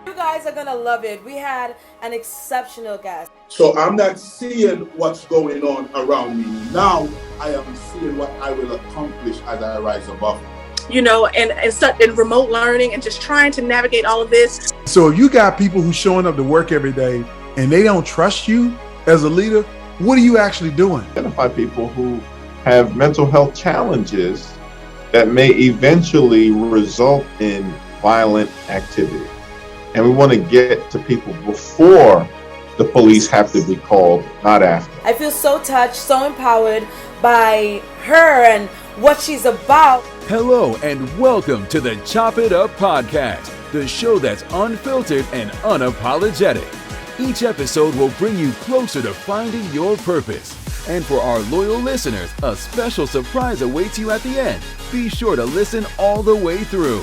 You guys are gonna love it. We had an exceptional guest. So I'm not seeing what's going on around me. Now I am seeing what I will accomplish as I rise above. And remote learning and just trying to navigate all of this. So if you got people who's showing up to work every day and they don't trust you as a leader, what are you actually doing? Identify people who have mental health challenges that may eventually result in violent activity. And we want to get to people before the police have to be called, not after. I feel so touched, so empowered by her and what she's about. Hello and welcome to the Chop It Up Podcast, the show that's unfiltered and unapologetic. Each episode will bring you closer to finding your purpose. And for our loyal listeners, a special surprise awaits you at the end. Be sure to listen all the way through.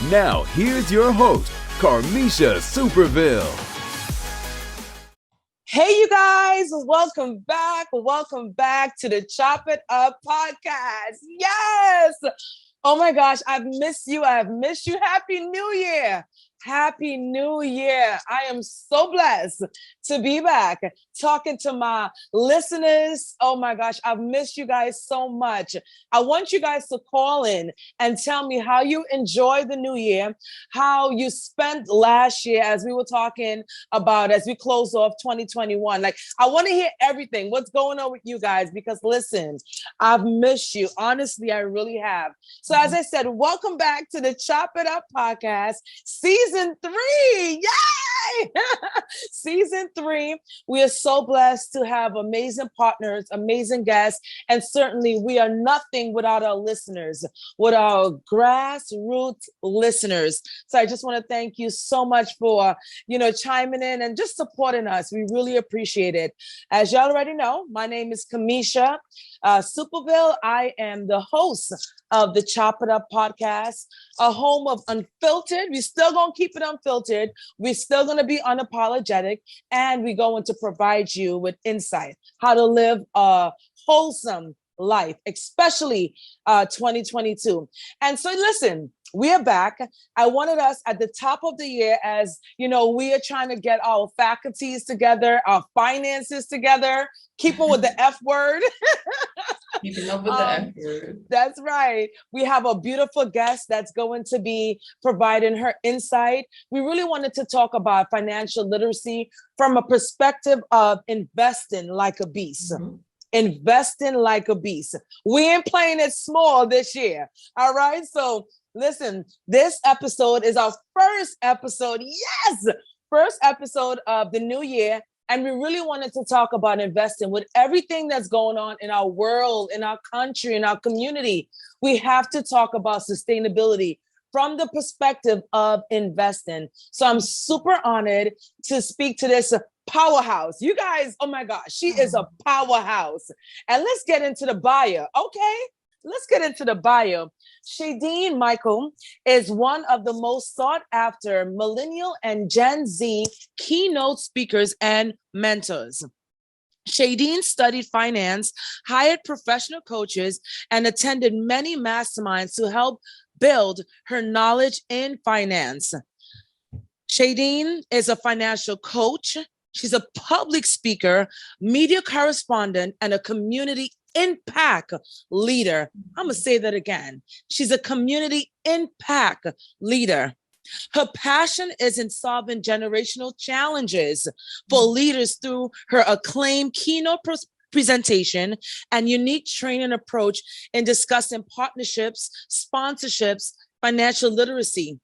Now, here's your host, Carmisha Superville. Hey, you guys, welcome back. Welcome back to the Chop It Up Podcast. Yes. Oh my gosh, I've missed you. I've missed you. Happy New Year. Happy New Year. I am so blessed to be back talking to my listeners. Oh my gosh, I've missed you guys so much. I want you guys to call in and tell me how you enjoyed the new year, how you spent last year as we were talking about as we close off 2021. Like, I want to hear everything. What's going on with you guys? Because listen, I've missed you. Honestly, I really have. So as I said, welcome back to the Chop It Up Podcast, Season 3. Yay! Season 3. We are so blessed to have amazing partners, amazing guests, and certainly we are nothing without our listeners, with our grassroots listeners. So I just want to thank you so much for, chiming in and just supporting us. We really appreciate it. As y'all already know, my name is Carmisha Superville. I am the host of the Chop It Up Podcast, a home of unfiltered. We're still going to keep it unfiltered. We're still going to be unapologetic, and we're going to provide you with insight, how to live a wholesome life, especially 2022. And so listen, we are back. I wanted us at the top of the year, as we are trying to get our faculties together, our finances together, keeping with the F word. Keeping up with the F word. That's right. We have a beautiful guest that's going to be providing her insight. We really wanted to talk about financial literacy from a perspective of investing like a beast. Mm-hmm. Investing like a beast. We ain't playing it small this year. All right. So listen, this episode is our first episode. Yes. First episode of the new year. And we really wanted to talk about investing with everything that's going on in our world, in our country, in our community. We have to talk about sustainability from the perspective of investing. So I'm super honored to speak to this powerhouse. You guys, oh my gosh, she is a powerhouse. And let's get into the bio, okay? Let's get into the bio. Shneidine Michel is one of the most sought after millennial and Gen Z keynote speakers and mentors. Shadeen studied finance, hired professional coaches, and attended many masterminds to help build her knowledge in finance. Shadeen is a financial coach. She's a public speaker, media correspondent, and a community impact leader. I'm going to say that again. She's a community impact leader. Her passion is in solving generational challenges for leaders through her acclaimed keynote presentation and unique training approach in discussing partnerships, sponsorships, financial literacy.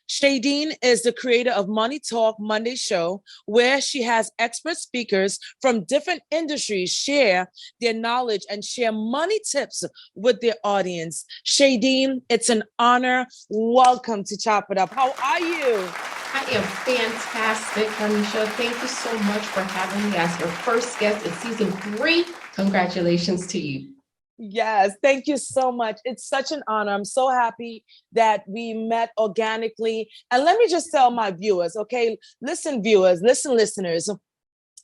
Shadeen is the creator of Money Talk Monday show, where she has expert speakers from different industries share their knowledge and share money tips with their audience. Shadeen, it's an honor. Welcome to Chop It Up. How are you? I am fantastic, Carmisha. Thank you so much for having me as your first guest in season 3. Congratulations to you. Yes, thank you so much. It's such an honor. I'm so happy that we met organically. And let me just tell my viewers, okay? Listen, viewers, listen, listeners.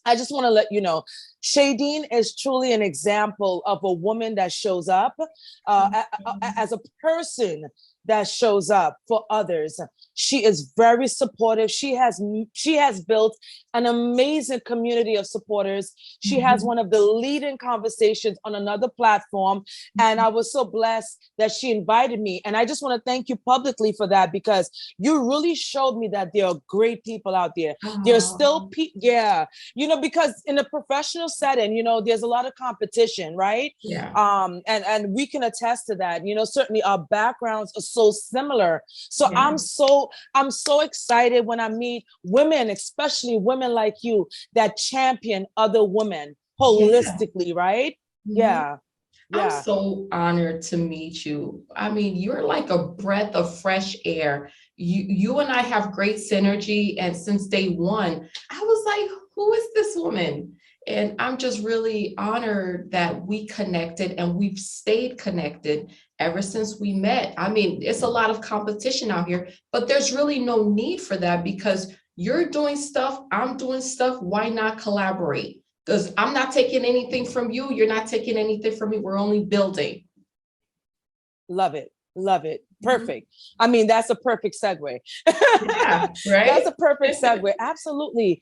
I just want to let you know, Shadeen is truly an example of a woman that shows up as a person that shows up for others. She is very supportive. She has built an amazing community of supporters. She has one of the leading conversations on another platform. And I was so blessed that she invited me. And I just want to thank you publicly for that, because you really showed me that there are great people out there. There's still people, because in a professional setting, there's a lot of competition, right? Yeah. And we can attest to that. Certainly our backgrounds are so similar. So Yeah. I'm so excited when I meet women, especially women like you, that champion other women holistically, right? Yeah. I'm so honored to meet you. I mean, you're like a breath of fresh air. You and I have great synergy. And since day one, I was like, who is this woman? And I'm just really honored that we connected, and we've stayed connected ever since we met. I mean, it's a lot of competition out here, but there's really no need for that, because you're doing stuff, I'm doing stuff. Why not collaborate? Because I'm not taking anything from you. You're not taking anything from me. We're only building. Love it. Love it. Perfect. I mean, that's a perfect segue. Yeah, right? That's a perfect segue. Absolutely.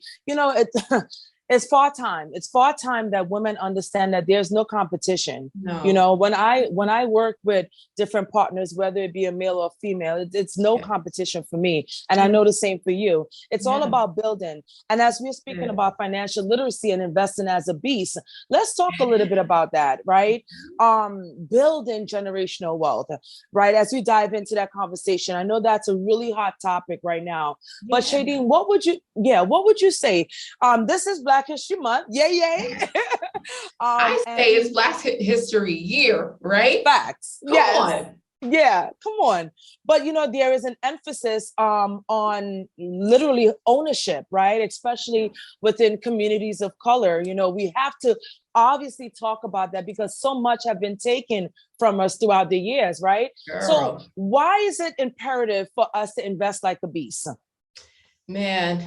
It's far time. It's far time that women understand that there's no competition. No. When I work with different partners, whether it be a male or female, it's no competition for me. And I know the same for you. It's all about building. And as we're speaking about financial literacy and investing as a beast, let's talk a little bit about that, right? Building generational wealth, right? As we dive into that conversation, I know that's a really hot topic right now. But Shadeen, what would you say? This is Black History Month. Yay. I say it's Black History Year, right? Facts. Come on. Yeah, come on. But there is an emphasis on literally ownership, right? Especially within communities of color. We have to obviously talk about that, because so much have been taken from us throughout the years, right? Girl. So why is it imperative for us to invest like a beast? Man,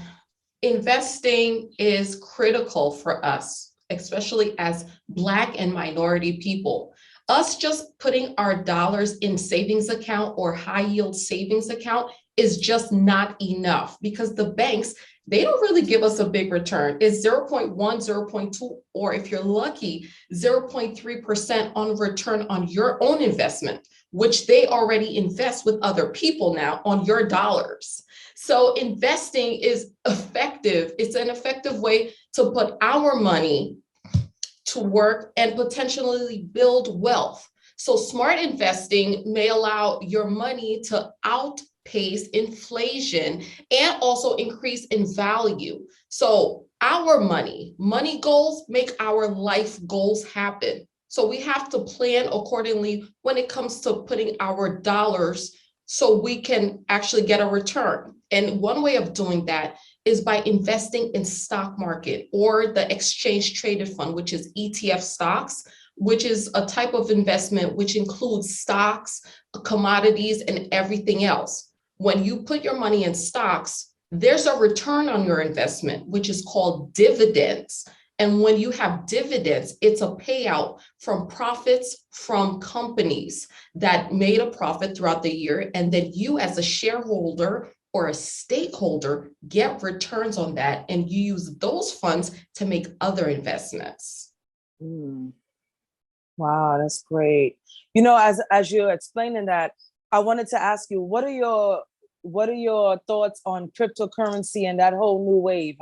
investing is critical for us, especially as Black and minority people. Us just putting our dollars in savings account or high yield savings account is just not enough, because the banks, they don't really give us a big return. It's 0.1, 0.2, or if you're lucky, 0.3% on return on your own investment, which they already invest with other people now on your dollars. So investing is effective. It's an effective way to put our money to work and potentially build wealth. So smart investing may allow your money to outpace inflation and also increase in value. So our money goals make our life goals happen. So we have to plan accordingly when it comes to putting our dollars so we can actually get a return. And one way of doing that is by investing in stock market or the exchange traded fund, which is ETF stocks, which is a type of investment which includes stocks, commodities, and everything else. When you put your money in stocks, there's a return on your investment, which is called dividends. And when you have dividends, it's a payout from profits from companies that made a profit throughout the year. And then you as a shareholder or a stakeholder get returns on that, and you use those funds to make other investments. Wow, that's great. As you're explaining that, I wanted to ask you, what are your thoughts on cryptocurrency and that whole new wave?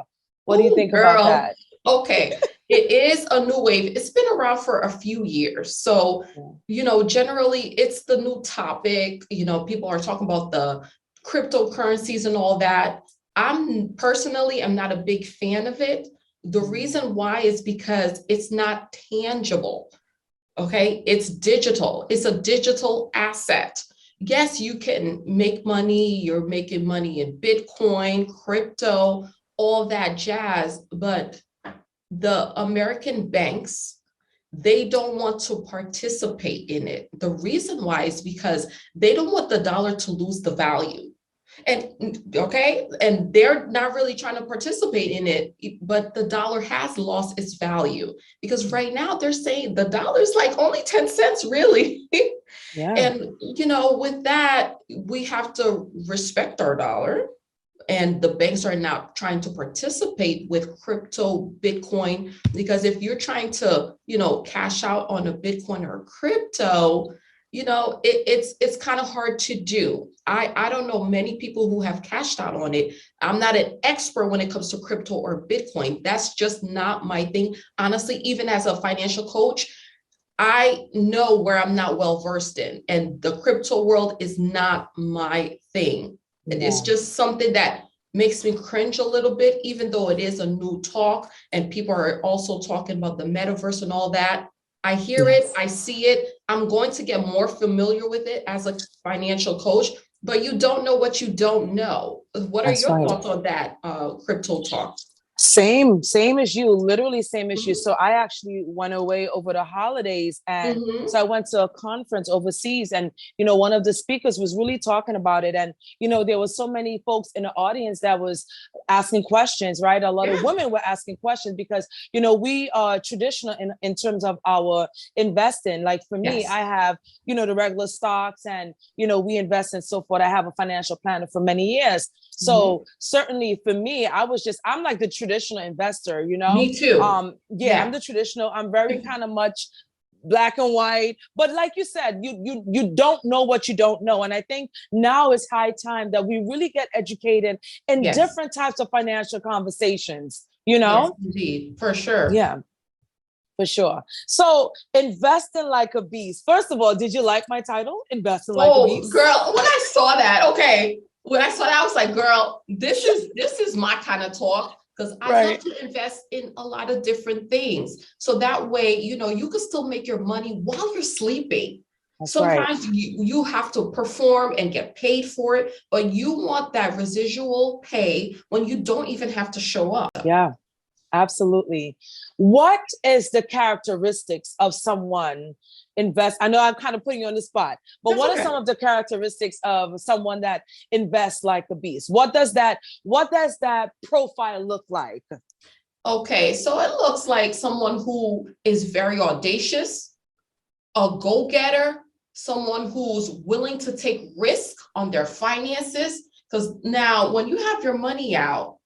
What do you think about that? Okay, it is a new wave. It's been around for a few years. So, generally it's the new topic. People are talking about the cryptocurrencies and all that. I'm not a big fan of it. The reason why is because it's not tangible. Okay, it's digital. It's a digital asset. Yes, you can make money. You're making money in Bitcoin, crypto, all that jazz, but the American banks, they don't want to participate in it. The reason why is because they don't want the dollar to lose the value. And okay, and they're not really trying to participate in it, but the dollar has lost its value because right now they're saying the dollar's like only 10 cents, really. Yeah. And, with that, we have to respect our dollar. And the banks are now trying to participate with crypto Bitcoin, because if you're trying to, cash out on a Bitcoin or crypto, it's kind of hard to do. I don't know many people who have cashed out on it. I'm not an expert when it comes to crypto or Bitcoin. That's just not my thing. Honestly, even as a financial coach, I know where I'm not well versed in, and the crypto world is not my thing. It's just something that makes me cringe a little bit, even though it is a new talk and people are also talking about the metaverse and all that. I hear it, I see it. I'm going to get more familiar with it as a financial coach, but you don't know what you don't know. What are your thoughts on that crypto talk? Same as you, literally same as you. So I actually went away over the holidays, and so I went to a conference overseas, and one of the speakers was really talking about it, and there was so many folks in the audience that was asking questions, right? A lot of women were asking questions because we are traditional in terms of our investing. Like for me, I have the regular stocks, and we invest and so forth. I have a financial planner for many years. So certainly for me, I'm like the traditional investor, Me too. I'm the traditional. I'm very kind of much black and white, but like you said, you don't know what you don't know. And I think now is high time that we really get educated in different types of financial conversations, Yes, indeed, for sure. Yeah. For sure. So investing like a beast. First of all, did you like my title? Investing like a beast? Girl, when I saw that, I was like, girl, this is my kind of talk, because I love to invest in a lot of different things. So that way, you can still make your money while you're sleeping. Sometimes you have to perform and get paid for it, but you want that residual pay when you don't even have to show up. Yeah. Absolutely. What is the characteristics of someone invest? I know I'm kind of putting you on the spot, but what are some of the characteristics of someone that invests like a beast? What does that profile look like? Okay, so it looks like someone who is very audacious, a go-getter, someone who's willing to take risk on their finances. Because now when you have your money out,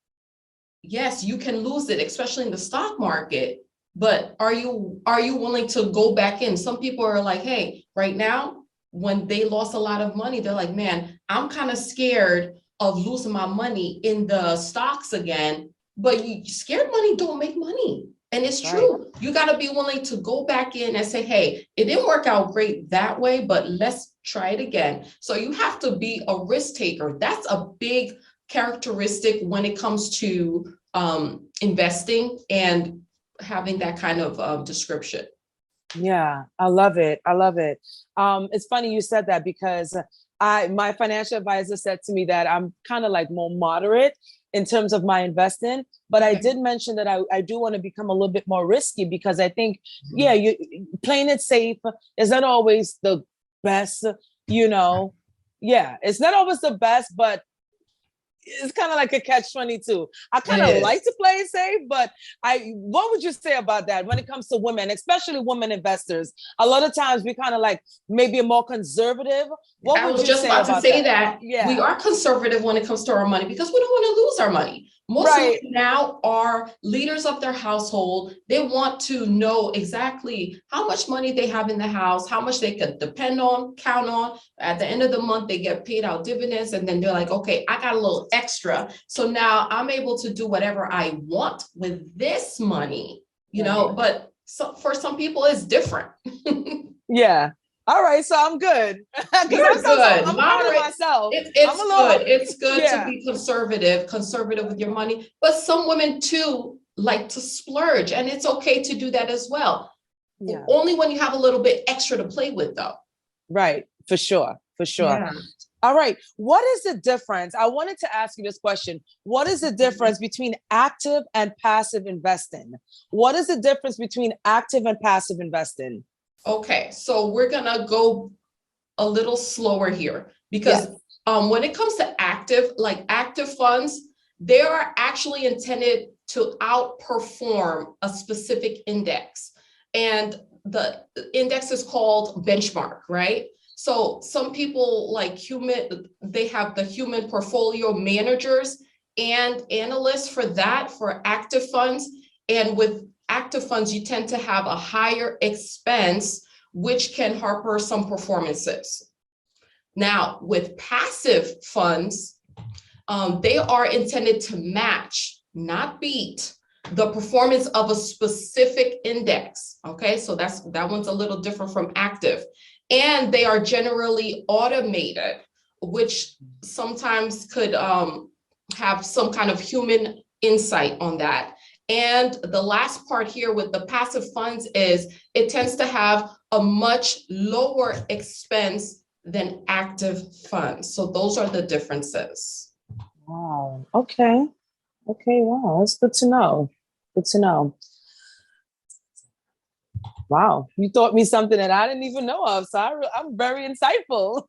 yes, you can lose it, especially in the stock market, but are you willing to go back in? Some people are like, hey, right now, when they lost a lot of money, they're like, man, I'm kind of scared of losing my money in the stocks again. But scared money don't make money. And it's true. You got to be willing to go back in and say, hey, it didn't work out great that way, but let's try it again. So you have to be a risk taker. That's a big characteristic when it comes to investing and having that kind of description. Yeah, I love it. It's funny you said that, because my financial advisor said to me that I'm kind of like more moderate in terms of my investing, but I did mention that I do want to become a little bit more risky, because I think, you playing it safe is not always the best, it's not always the best, but it's kind of like a catch-22. I kind of like to play it safe, but what would you say about that when it comes to women, especially women investors? A lot of times we kind of like maybe more conservative. I was just about to say that. We are conservative when it comes to our money because we don't want to lose our money. Most women now are leaders of their household. They want to know exactly how much money they have in the house, how much they can depend on, count on. At the end of the month, they get paid out dividends, and then they're like, okay, I got a little extra. So now I'm able to do whatever I want with this money, but for some people it's different. Yeah. All right, so I'm good. You're good. I'm moderate myself. It's good to be conservative with your money. But some women too like to splurge, and it's okay to do that as well. Yeah. Only when you have a little bit extra to play with, though. Right, for sure. Yeah. All right, what is the difference? I wanted to ask you this question. What is the difference between active and passive investing? What is the difference between active and passive investing? Okay, so we're gonna go a little slower here, because When it comes to active funds, they are actually intended to outperform a specific index. And the index is called benchmark, right? So some people they have the human portfolio managers and analysts for active funds. And with active funds, you tend to have a higher expense, which can harbor some performances. Now, with passive funds, they are intended to match, not beat, the performance of a specific index. Okay, so that one's a little different from active. And they are generally automated, which sometimes could have some kind of human insight on that. And the last part here with the passive funds is it tends to have a much lower expense than active funds. So those are the differences. Wow. Okay. Wow. That's good to know. Wow. You taught me something that I didn't even know of. So I'm very insightful.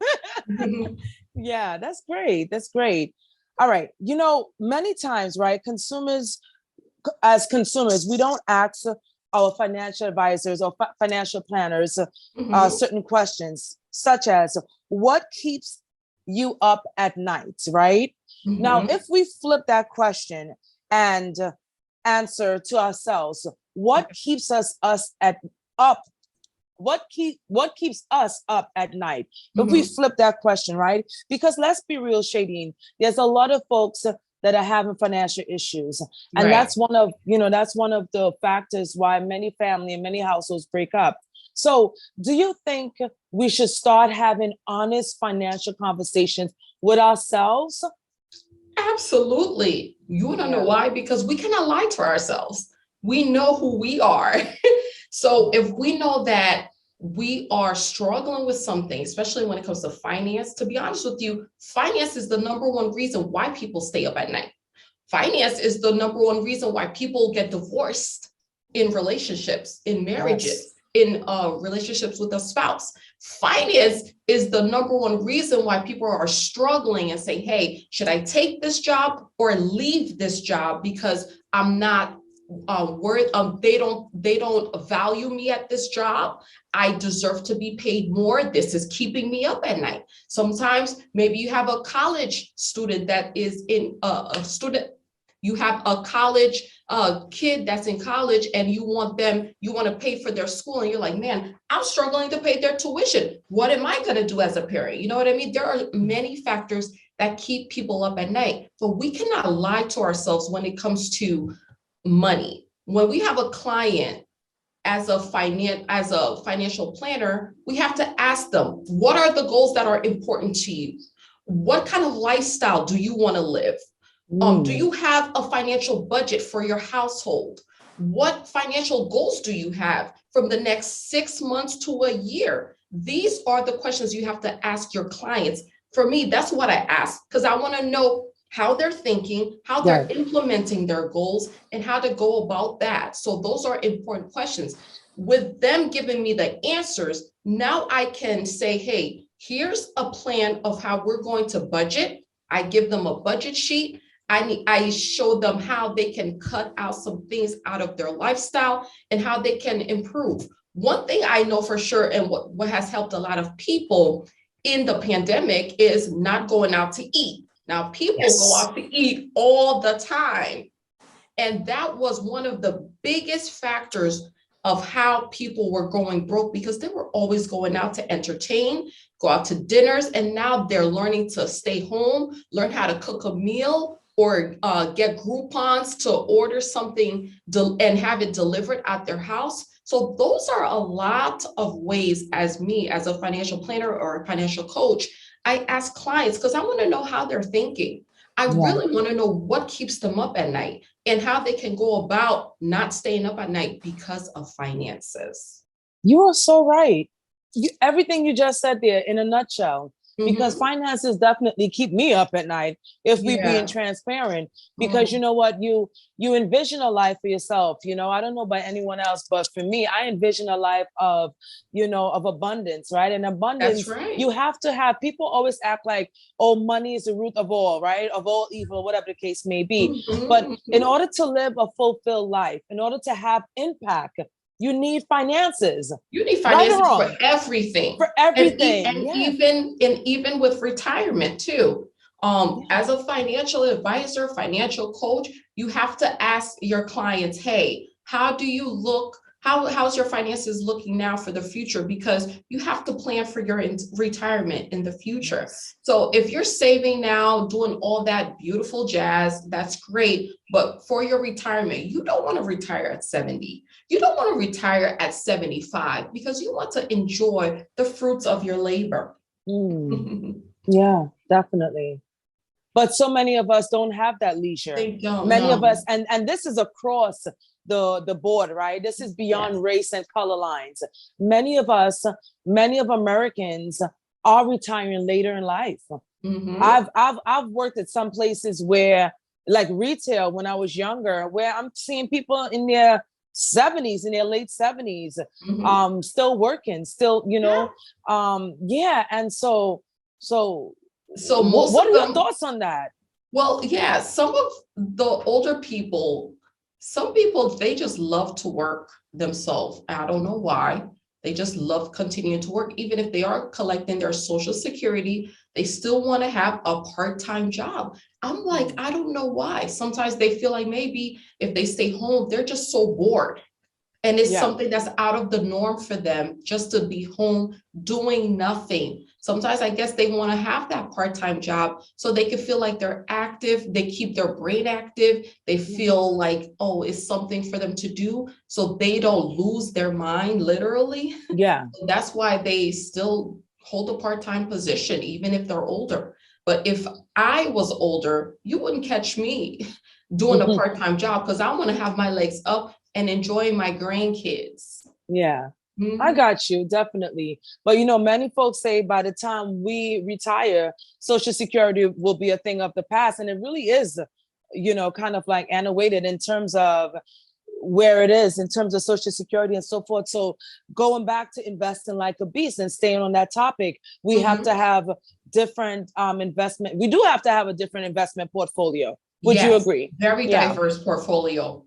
Yeah, that's great. All right. Many times, right, as consumers, we don't ask our financial advisors or financial planners certain questions, such as what keeps you up at night, right? Now, if we flip that question and answer to ourselves, what keeps us up? What keeps us up at night? If we flip that question, right? Because let's be real, Shadeen, there's a lot of folks that are having financial issues. And that's one of the factors why many family and many households break up. So do you think we should start having honest financial conversations with ourselves? Absolutely. You want to know why? Because we cannot lie to ourselves. We know who we are. So if we know that we are struggling with something, especially when it comes to finance, to be honest with you, finance is the number one reason why people stay up at night. Finance is the number one reason why people get divorced in relationships, in marriages, in relationships with a spouse. Finance is the number one reason why people are struggling and say, hey, should I take this job or leave this job because I'm not worth, they don't value me at this job. I deserve to be paid more. This is keeping me up at night. Sometimes maybe you have a college student that is in you have a college kid that's in college and you want to pay for their school. And you're like, man, I'm struggling to pay their tuition. What am I going to do as a parent? You know what I mean? There are many factors that keep people up at night, but we cannot lie to ourselves when it comes to money. When we have a client as a financial planner, we have to ask them, what are the goals that are important to you? What kind of lifestyle do you want to live? Do you have a financial budget for your household? What financial goals do you have from the next 6 months to a year? These are the questions you have to ask your clients. For me, that's what I ask, because I want to know how they're thinking, how they're implementing their goals, and how to go about that. So those are important questions. With them giving me the answers, now I can say, hey, here's a plan of how we're going to budget. I give them a budget sheet. I show them how they can cut out some things out of their lifestyle and how they can improve. One thing I know for sure, and what has helped a lot of people in the pandemic, is not going out to eat. Now, people go out to eat all the time. And that was one of the biggest factors of how people were going broke, because they were always going out to entertain, go out to dinners. And now they're learning to stay home, learn how to cook a meal, or get Groupons to order something and have it delivered at their house. So those are a lot of ways, as a financial planner or a financial coach, I ask clients, because I want to know how they're thinking. I really want to know what keeps them up at night and how they can go about not staying up at night because of finances. You are so right. Everything you just said there in a nutshell. because finances definitely keep me up at night if we being Yeah. transparent, because you know what, you envision a life for yourself. I don't know about anyone else, but for me, I envision a life of, of abundance, right? And abundance, That's right. you have to have, people always act like, oh, money is the root of all, right? Of all evil, whatever the case may be. But in order to live a fulfilled life, in order to have impact, you need finances. You need Right or finances wrong? for everything. For everything. And yes. even with retirement too. As a financial advisor, financial coach, you have to ask your clients, hey, how do you look? How's your finances looking now for the future? Because you have to plan for your retirement in the future. Yes. So if you're saving now, doing all that beautiful jazz, that's great. But for your retirement, you don't want to retire at 70. You don't want to retire at 75 because you want to enjoy the fruits of your labor. Yeah, definitely. But so many of us don't have that leisure. They don't. Many of us, and this is across the board, right? This is beyond race and color lines. Many of us, many of Americans are retiring later in life. I've worked at some places where, like retail, when I was younger, where I'm seeing people in their 70s, in their late 70s, still working, still, and so what are your thoughts on that? Well, yeah, some of the older people, some people, they just love to work themselves. I don't know why. They just love continuing to work. Even if they are collecting their Social Security, they still want to have a part-time job. I'm like, I don't know why. Sometimes they feel like maybe if they stay home, they're just so bored. And it's something that's out of the norm for them just to be home doing nothing. Sometimes I guess they want to have that part-time job so they can feel like they're active. They keep their brain active. They feel like, oh, it's something for them to do so they don't lose their mind, literally. Yeah. That's why they still hold a part-time position, even if they're older. But if I was older, you wouldn't catch me doing a part-time job because I want to have my legs up and enjoying my grandkids. Yeah, I got you, definitely. But many folks say by the time we retire, Social Security will be a thing of the past. And it really is, kind of like antiquated in terms of where it is, in terms of Social Security and so forth. So going back to investing like a beast and staying on that topic, we have to have different investment. We do have to have a different investment portfolio. Would you agree? Very diverse portfolio.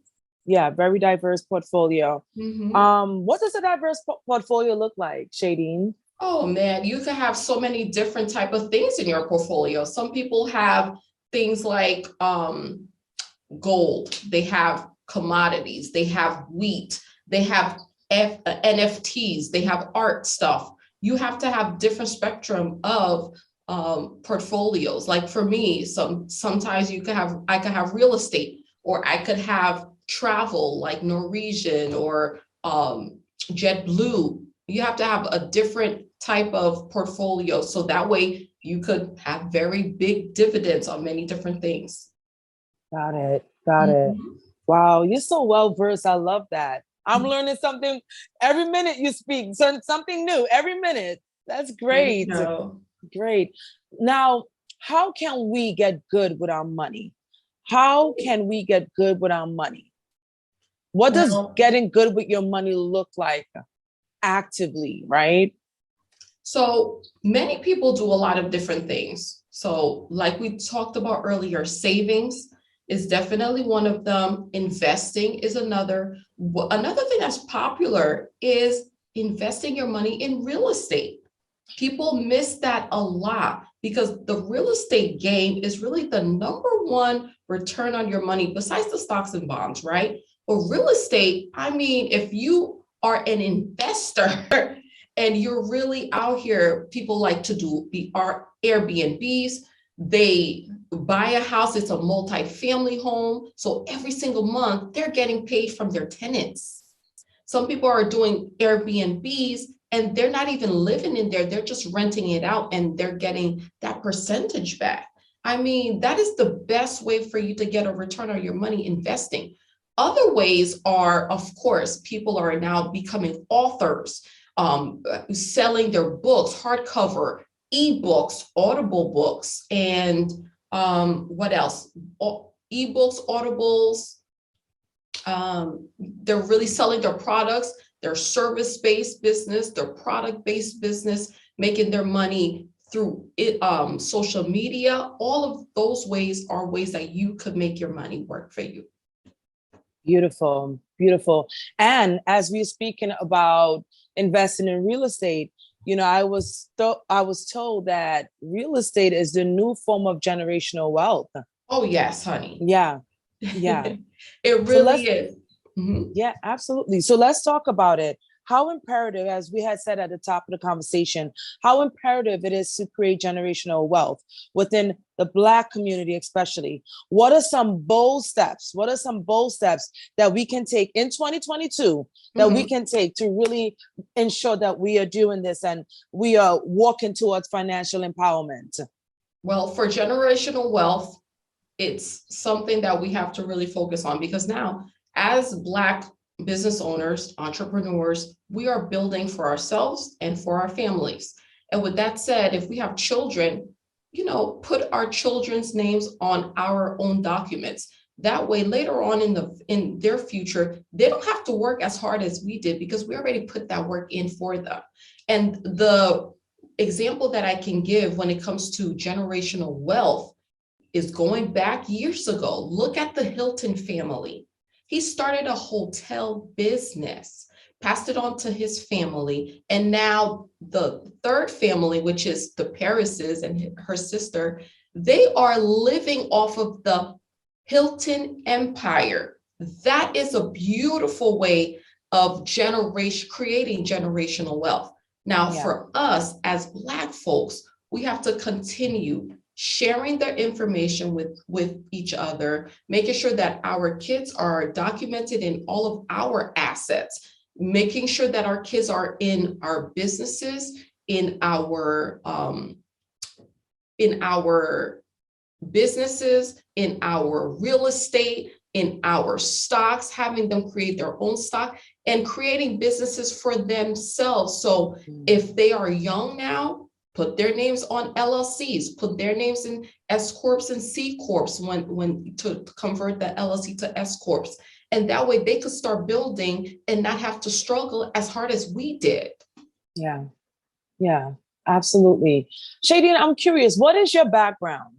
Yeah, very diverse portfolio. What does a diverse portfolio look like, Shadeen? Oh man, you can have so many different type of things in your portfolio. Some people have things like gold, they have commodities, they have wheat, they have NFTs, they have art stuff. You have to have different spectrum of portfolios. Like for me, sometimes I could have real estate, or I could have travel like Norwegian or JetBlue. You have to have a different type of portfolio so that way you could have very big dividends on many different things. Got it. Wow, you're so well versed. I love that. I'm learning something every minute you speak. Something new every minute. That's great. Great. Now, how can we get good with our money? How can we get good with our money? What does getting good with your money look like actively, right? So many people do a lot of different things. So like we talked about earlier, savings is definitely one of them. Investing is another. Another thing that's popular is investing your money in real estate. People miss that a lot because the real estate game is really the number one return on your money besides the stocks and bonds, right? But real estate, I mean, if you are an investor and you're really out here, people like to do Airbnbs. They buy a house, it's a multi-family home. So every single month, they're getting paid from their tenants. Some people are doing Airbnbs and they're not even living in there. They're just renting it out and they're getting that percentage back. I mean, that is the best way for you to get a return on your money investing. Other ways are, of course, people are now becoming authors, selling their books, hardcover, ebooks, audible books, and what else? Ebooks, audibles. They're really selling their products, their service-based business, their product-based business, making their money through it, social media. All of those ways are ways that you could make your money work for you. Beautiful, beautiful. And as we're speaking about investing in real estate, you know, I was told that real estate is the new form of generational wealth. Oh yes, honey. Yeah, yeah. It really is. Mm-hmm. Yeah, absolutely. So let's talk about it. How imperative, as we had said at the top of the conversation, how imperative it is to create generational wealth within the Black community, especially. What are some bold steps? What are some bold steps that we can take in 2022 that we can take to really ensure that we are doing this and we are walking towards financial empowerment? Well, for generational wealth, it's something that we have to really focus on, because now, as Black business owners, entrepreneurs, we are building for ourselves and for our families. And with that said, if we have children, you know, put our children's names on our own documents. That way, later on in their future, they don't have to work as hard as we did, because we already put that work in for them. And the example that I can give when it comes to generational wealth is going back years ago. Look at the Hilton family. He started a hotel business, passed it on to his family, and now the third family, which is the Parises and her sister, they are living off of the Hilton empire. That is a beautiful way of creating generational wealth. Now, for us as Black folks, we have to continue sharing their information with each other, making sure that our kids are documented in all of our assets, making sure that our kids are in our businesses, in our businesses, in our real estate, in our stocks, having them create their own stock and creating businesses for themselves. So if they are young now, put their names on LLCs, put their names in S Corps and C Corps when to convert the LLC to S Corps. And that way they could start building and not have to struggle as hard as we did. Yeah, yeah, absolutely. Shadine, I'm curious, what is your background?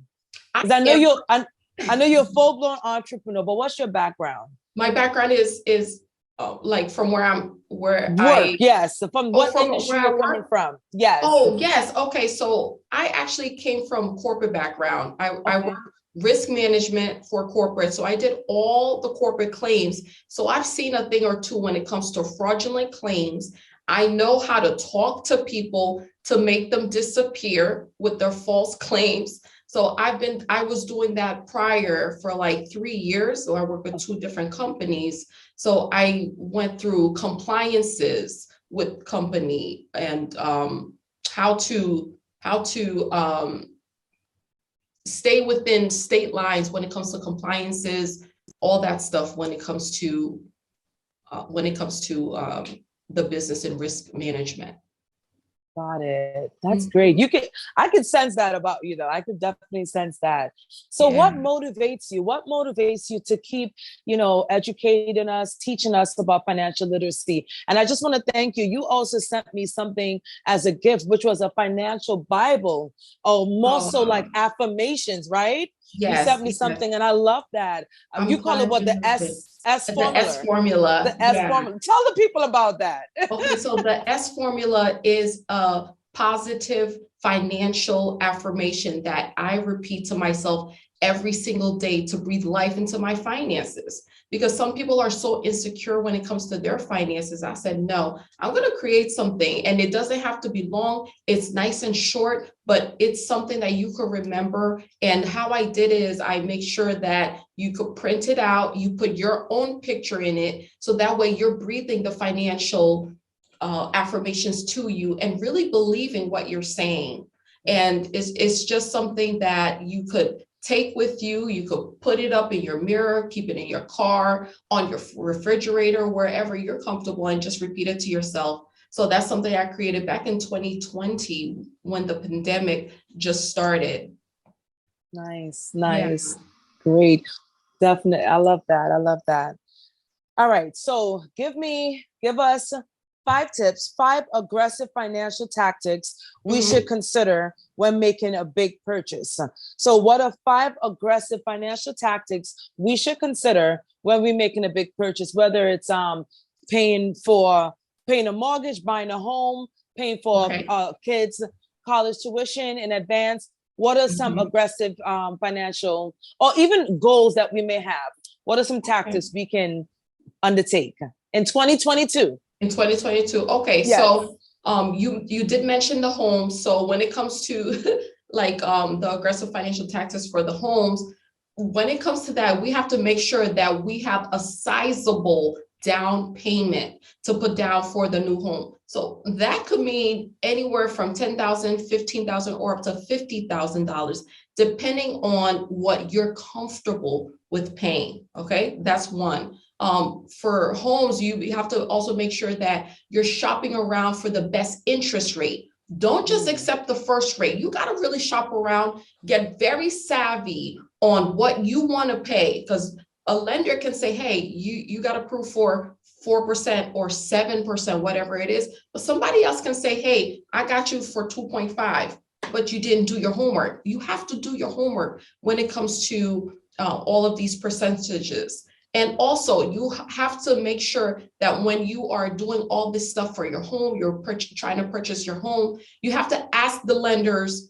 Because I know you're a full-blown entrepreneur, but what's your background? My background is like from Yes, from what industry you're coming from. Yes. Oh, yes. Okay. So I actually came from corporate background. I worked risk management for corporate. So I did all the corporate claims. So I've seen a thing or two when it comes to fraudulent claims. I know how to talk to people to make them disappear with their false claims. So I was doing that prior for like 3 years. So I worked with 2 different companies. So I went through compliances with company and how to stay within state lines when it comes to compliances, all that stuff when it comes to the business and risk management. Got it. That's great. I could sense that about you, though. I could definitely sense that. So what motivates you? What motivates you to keep, educating us, teaching us about financial literacy? And I just want to thank you. You also sent me something as a gift, which was a financial Bible, or more so like affirmations, right? Yes, you sent me something, and I love that. You call it what? The S formula. The S formula. The S formula. Tell the people about that. Okay, so the S formula is a positive financial affirmation that I repeat to myself every single day to breathe life into my finances. Because some people are so insecure when it comes to their finances. I said, no, I'm going to create something, and it doesn't have to be long. It's nice and short, but it's something that you can remember. And how I did it is I make sure that you could print it out. You put your own picture in it. So that way you're breathing the financial affirmations to you and really believing what you're saying. And it's just something that you could take with you. You could put it up in your mirror, keep it in your car, on your refrigerator, wherever you're comfortable, and just repeat it to yourself So that's something I created back in 2020 when the pandemic just started. Nice. Yeah. Great. Definitely. I love that. All right. So give us 5 tips, 5 aggressive financial tactics we should consider when making a big purchase. So what are 5 aggressive financial tactics we should consider when we're making a big purchase, whether it's paying a mortgage, buying a home, paying for kids' college tuition in advance? What are some aggressive financial or even goals that we may have? What are some tactics we can undertake in 2022? In 2022. Okay. Yes. So you did mention the home. So when it comes to like the aggressive financial tactics for the homes, when it comes to that, we have to make sure that we have a sizable down payment to put down for the new home. So that could mean anywhere from $10,000, $15,000, or up to $50,000, depending on what you're comfortable with paying. Okay, that's one. For homes, you have to also make sure that you're shopping around for the best interest rate. Don't just accept the first rate. You got to really shop around, get very savvy on what you want to pay, because a lender can say, hey, you got approved for 4% or 7%, whatever it is. But somebody else can say, hey, I got you for 2.5, but you didn't do your homework. You have to do your homework when it comes to all of these percentages. And also, you have to make sure that when you are doing all this stuff for your home, you're trying to purchase your home, you have to ask the lenders,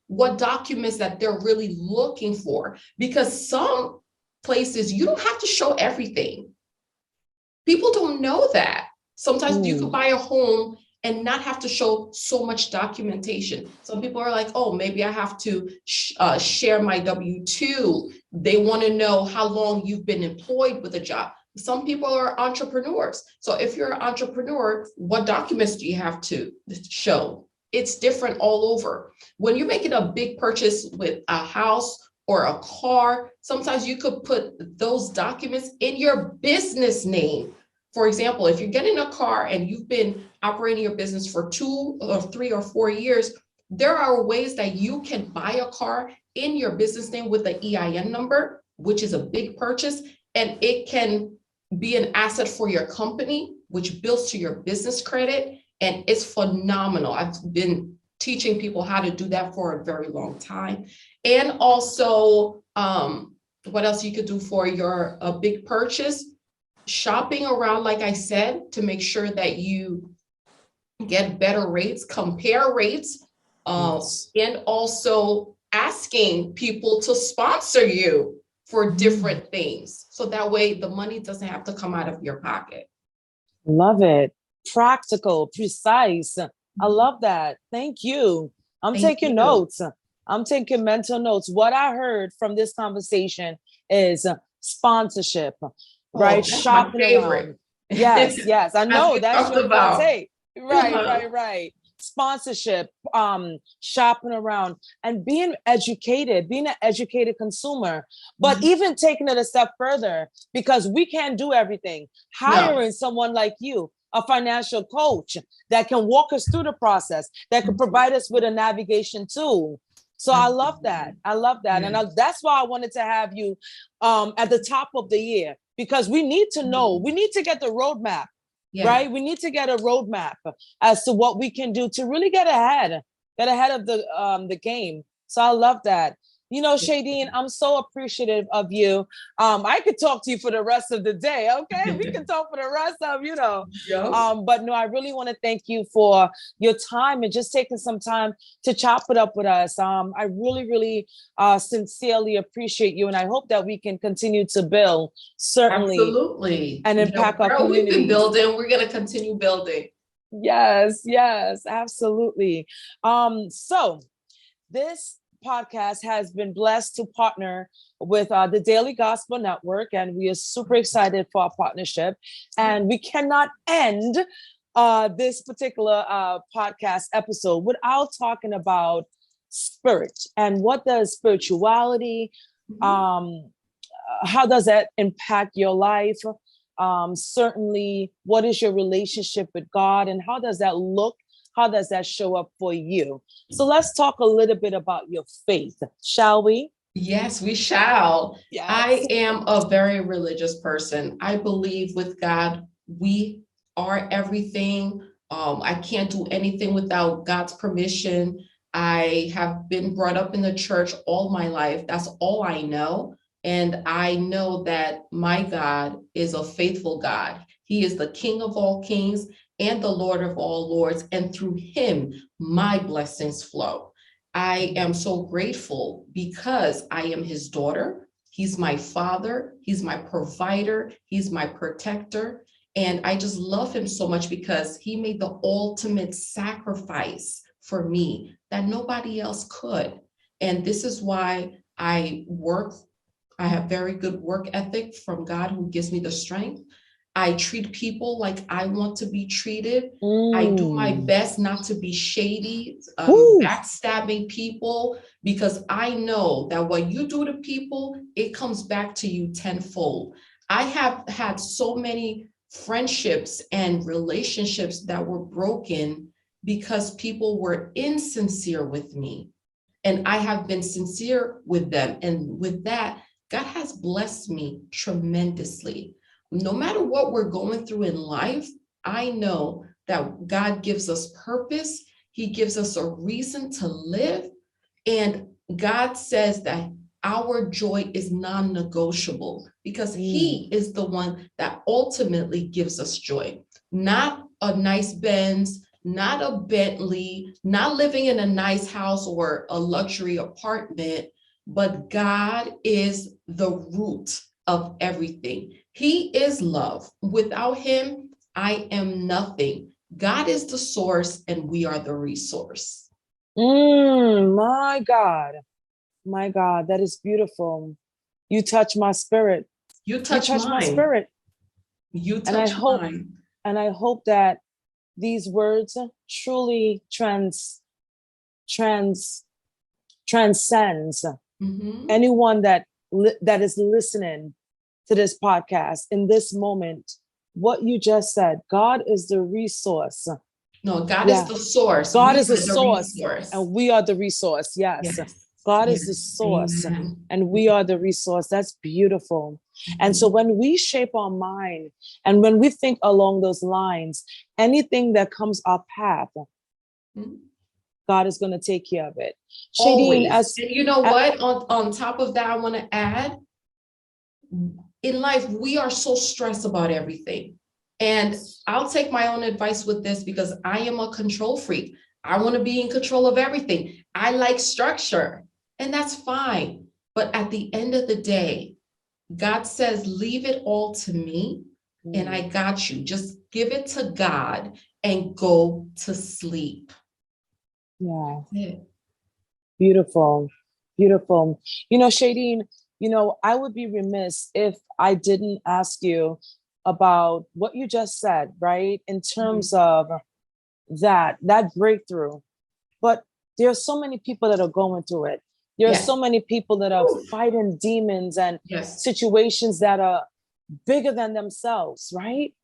what documents that they're really looking for. Because some places, you don't have to show everything. People don't know that. Sometimes you could buy a home and not have to show so much documentation. Some people are like, oh, maybe I have to share my W-2. They want to know how long you've been employed with a job. Some people are entrepreneurs. So if you're an entrepreneur, what documents do you have to show? It's different all over. When you're making a big purchase with a house or a car, sometimes you could put those documents in your business name. For example, if you're getting a car and you've been operating your business for 2 or 3 or 4 years, there are ways that you can buy a car in your business name with the EIN number, which is a big purchase, and it can be an asset for your company, which builds to your business credit, and it's phenomenal. I've been teaching people how to do that for a very long time. And also, what else you could do for a big purchase? Shopping around, like I said, to make sure that you get better rates, compare rates, and also asking people to sponsor you for different things. So that way the money doesn't have to come out of your pocket. Love it. Practical, precise. I love that. Thank you. I'm taking notes. I'm taking mental notes. What I heard from this conversation is sponsorship. Right, shopping around. Yes, I know that's your forte. Right. Sponsorship, shopping around, and being an educated consumer, but even taking it a step further, because we can't do everything. Hiring someone like you, a financial coach that can walk us through the process, that can provide us with a navigation tool. So I love that. And that's why I wanted to have you at the top of the year, because we need to know, we need to get the roadmap, right? We need to get a roadmap as to what we can do to really get ahead of the game. So I love that. You know, Shadeen, I'm so appreciative of you. I could talk to you for the rest of the day. Okay, we can talk for the rest of, but no, I really want to thank you for your time and just taking some time to chop it up with us. I really, really sincerely appreciate you, and I hope that we can continue to build, certainly, absolutely, and impact our community. We've been building. We're going to continue building. Yes, absolutely. So this podcast has been blessed to partner with the Daily Gospel Network, and we are super excited for our partnership. And we cannot end this particular podcast episode without talking about spirit and what does spirituality, how does that impact your life? Certainly, what is your relationship with God and how does that look? How does that show up for you? So let's talk a little bit about your faith, shall we? Yes, we shall. Yes. I am a very religious person. I believe with God, we are everything. I can't do anything without God's permission. I have been brought up in the church all my life. That's all I know. And I know that my God is a faithful God. He is the King of all kings and the Lord of all lords. And through him, my blessings flow. I am so grateful because I am his daughter. He's my father. He's my provider. He's my protector. And I just love him so much because he made the ultimate sacrifice for me that nobody else could. And this is why I work. I have very good work ethic from God who gives me the strength. I treat people like I want to be treated. I do my best not to be shady, backstabbing people, because I know that what you do to people, it comes back to you tenfold. I have had so many friendships and relationships that were broken because people were insincere with me. And I have been sincere with them. And with that, God has blessed me tremendously. No matter what we're going through in life, I know that God gives us purpose. He gives us a reason to live. And God says that our joy is non-negotiable because he is the one that ultimately gives us joy. Not a nice Benz, not a Bentley, not living in a nice house or a luxury apartment, but God is the root of everything. He is love. Without him, I am nothing. God is the source and we are the resource. My God. My God, that is beautiful. You touch my spirit. You touch my spirit. You touch mine. And I hope that these words truly transcends anyone that is listening to this podcast in this moment. What you just said, God is the resource. No, God is the source. God is the source, and we are the resource. Yes. God is the source. Amen. And we are the resource. That's beautiful. And so when we shape our mind and when we think along those lines, anything that comes our path, God is going to take care of it. Always. Shadine, you know what? On top of that, I want to add, in life, we are so stressed about everything. And I'll take my own advice with this because I am a control freak. I want to be in control of everything. I like structure, and that's fine. But at the end of the day, God says, leave it all to me, and I got you. Just give it to God and go to sleep. Yeah. Beautiful. Beautiful. Shadine, I would be remiss if I didn't ask you about what you just said, right? In terms of that breakthrough. But there are so many people that are going through it. There are so many people that are fighting demons and situations that are bigger than themselves, right?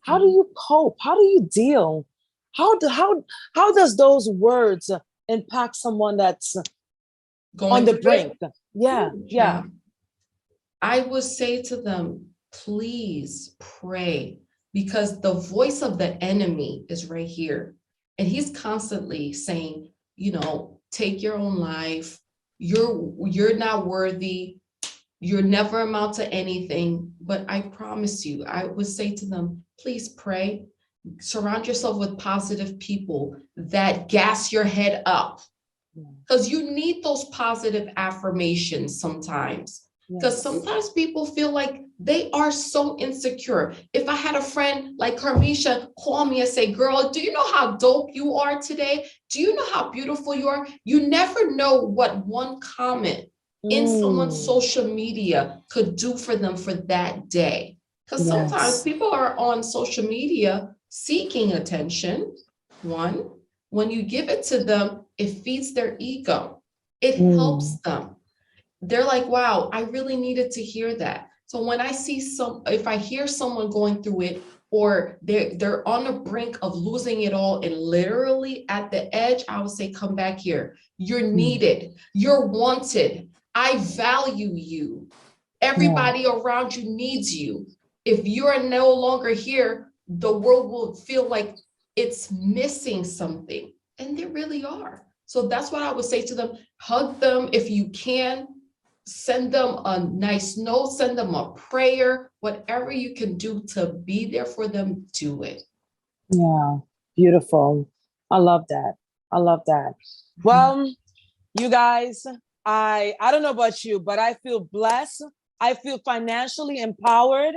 How do you cope? How do you deal? How does those words impact someone that's going on the brink? Yeah. I would say to them, please pray, because the voice of the enemy is right here. And he's constantly saying, take your own life. You're not worthy. You'll never amount to anything. But I promise you, I would say to them, please pray. Surround yourself with positive people that gas your head up, because you need those positive affirmations sometimes. Because sometimes people feel like they are so insecure. If I had a friend like Carmisha call me and say, girl, do you know how dope you are today? Do you know how beautiful you are? You never know what one comment in someone's social media could do for them for that day. Because sometimes people are on social media seeking attention. One, when you give it to them, it feeds their ego. It helps them. They're like, wow, I really needed to hear that. So when I see if I hear someone going through it, or they're on the brink of losing it all and literally at the edge, I would say, come back here. You're needed. You're wanted. I value you. Everybody around you needs you. If you're no longer here, the world will feel like it's missing something. And they really are. So that's what I would say to them. Hug them if you can. Send them a nice note, send them a prayer, whatever you can do to be there for them, do it. Yeah, beautiful. I love that. I love that. Well, you guys, I don't know about you, but I feel blessed. I feel financially empowered.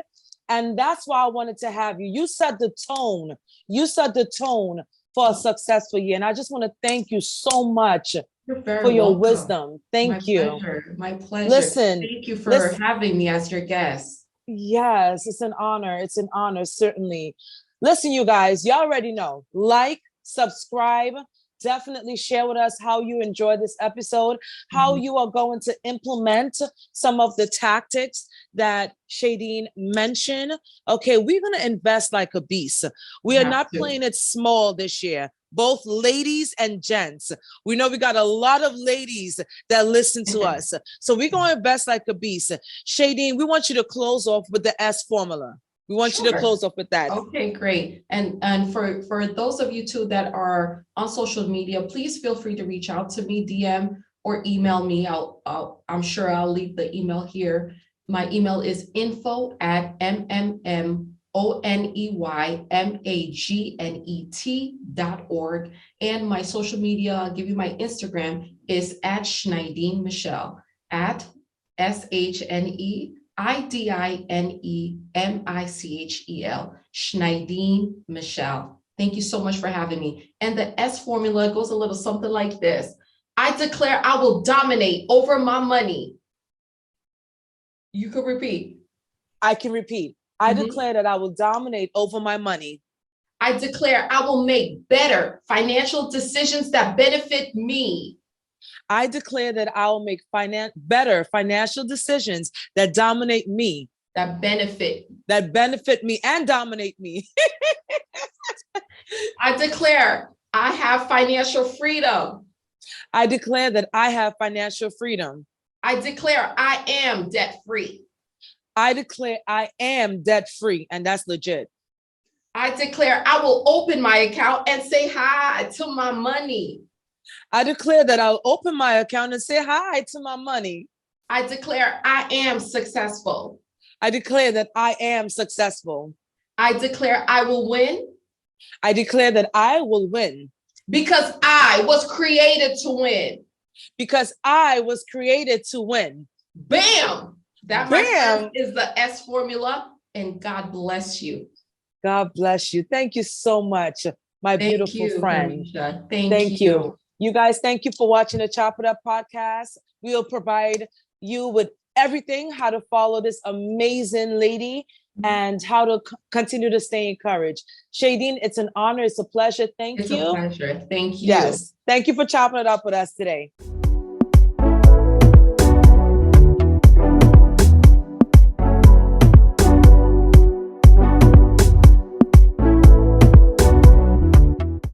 And that's why I wanted to have you. You set the tone. You set the tone for a successful year. And I just want to thank you so much for your wisdom. Thank you. My pleasure. Listen. Thank you for having me as your guest. Yes, it's an honor. It's an honor, certainly. Listen, you guys, you already know. Like, subscribe, definitely share with us how you enjoyed this episode, how you are going to implement some of the tactics that Shadeen mentioned. Okay, we're going to invest like a beast. We are not playing it small this year. Both ladies and gents. We know we got a lot of ladies that listen to us. So we're going to invest like a beast. Shadeen, we want you to close off with the S formula. We want you to close off with that. Okay, great. And for those of you too that are on social media, please feel free to reach out to me, DM or email me. I'm sure I'll leave the email here. My email is info@mmmoneyMagnet.org. And my social media, I'll give you my Instagram, is at Shneidine Michel, at SHNEIDINEMICHEL, Shneidine Michel. Thank you so much for having me. And the S formula goes a little something like this. I declare I will dominate over my money. You could repeat. I can repeat. I declare that I will dominate over my money. I declare I will make better financial decisions that benefit me. I declare that I will make better financial decisions that dominate me. That benefit me and dominate me. I declare I have financial freedom. I declare that I have financial freedom. I declare I am debt-free. I declare I am debt-free, and that's legit. I declare I will open my account and say hi to my money. I declare that I'll open my account and say hi to my money. I declare I am successful. I declare that I am successful. I declare I will win. I declare that I will win. Because I was created to win. Because I was created to win. Bam! That is the S formula, and God bless you. God bless you. Thank you so much, my beautiful friend. Thank you. You guys, thank you for watching the Chop It Up podcast. We will provide you with everything, how to follow this amazing lady and how to continue to stay encouraged. Shadeen, it's an honor. It's a pleasure. Thank you. It's a pleasure. Thank you. Yes. Thank you for chopping it up with us today.